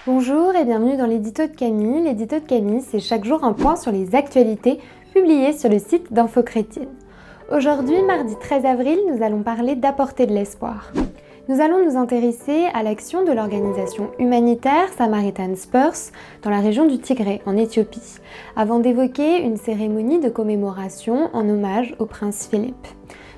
Bonjour et bienvenue dans l'édito de Camille. L'édito de Camille, c'est chaque jour un point sur les actualités publiées sur le site d'Info Chrétienne. Aujourd'hui, mardi 13 avril, nous allons parler d'apporter de l'espoir. Nous allons nous intéresser à l'action de l'organisation humanitaire Samaritan Spurs dans la région du Tigré, en Éthiopie, avant d'évoquer une cérémonie de commémoration en hommage au prince Philippe.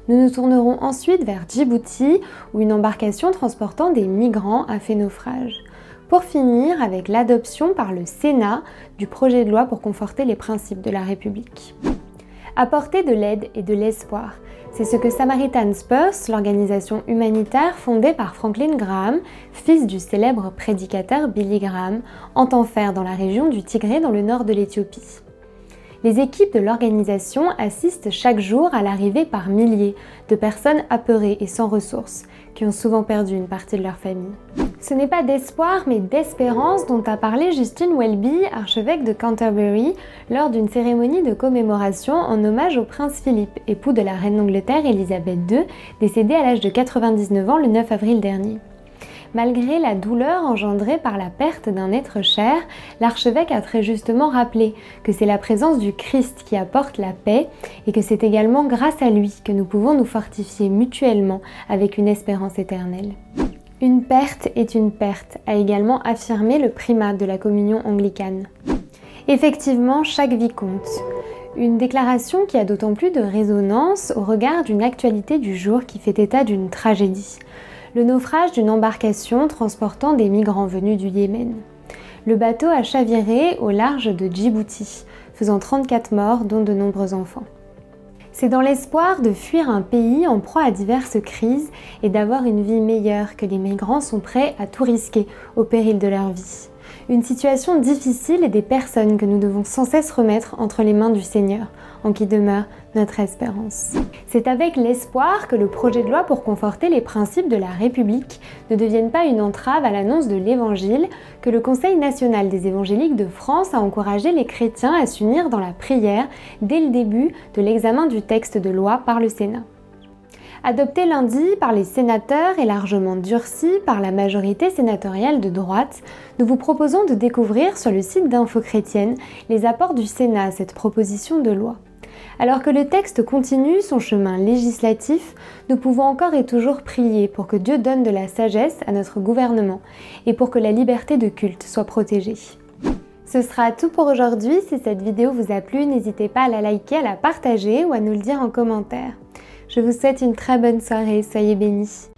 Nous nous tournerons ensuite vers Djibouti, où une embarcation transportant des migrants a fait naufrage. Pour finir avec l'adoption par le Sénat du projet de loi pour conforter les principes de la République. Apporter de l'aide et de l'espoir, c'est ce que Samaritan Spurs, l'organisation humanitaire fondée par Franklin Graham, fils du célèbre prédicateur Billy Graham, entend faire dans la région du Tigré dans le nord de l'Éthiopie. Les équipes de l'organisation assistent chaque jour à l'arrivée par milliers de personnes apeurées et sans ressources, qui ont souvent perdu une partie de leur famille. Ce n'est pas d'espoir mais d'espérance dont a parlé Justin Welby, archevêque de Canterbury, lors d'une cérémonie de commémoration en hommage au prince Philippe, époux de la reine d'Angleterre Elisabeth II, décédée à l'âge de 99 ans le 9 avril dernier. Malgré la douleur engendrée par la perte d'un être cher, l'archevêque a très justement rappelé que c'est la présence du Christ qui apporte la paix et que c'est également grâce à lui que nous pouvons nous fortifier mutuellement avec une espérance éternelle. Une perte est une perte, a également affirmé le primat de la communion anglicane. Effectivement, chaque vie compte. Une déclaration qui a d'autant plus de résonance au regard d'une actualité du jour qui fait état d'une tragédie. Le naufrage d'une embarcation transportant des migrants venus du Yémen. Le bateau a chaviré au large de Djibouti, faisant 34 morts, dont de nombreux enfants. C'est dans l'espoir de fuir un pays en proie à diverses crises et d'avoir une vie meilleure que les migrants sont prêts à tout risquer au péril de leur vie. Une situation difficile et des personnes que nous devons sans cesse remettre entre les mains du Seigneur, en qui demeure notre espérance. C'est avec l'espoir que le projet de loi pour conforter les principes de la République ne devienne pas une entrave à l'annonce de l'Évangile que le Conseil national des évangéliques de France a encouragé les chrétiens à s'unir dans la prière dès le début de l'examen du texte de loi par le Sénat. Adopté lundi par les sénateurs et largement durci par la majorité sénatoriale de droite, nous vous proposons de découvrir sur le site d'Info Chrétienne les apports du Sénat à cette proposition de loi. Alors que le texte continue son chemin législatif, nous pouvons encore et toujours prier pour que Dieu donne de la sagesse à notre gouvernement et pour que la liberté de culte soit protégée. Ce sera tout pour aujourd'hui. Si cette vidéo vous a plu, n'hésitez pas à la liker, à la partager ou à nous le dire en commentaire. Je vous souhaite une très bonne soirée, soyez bénis.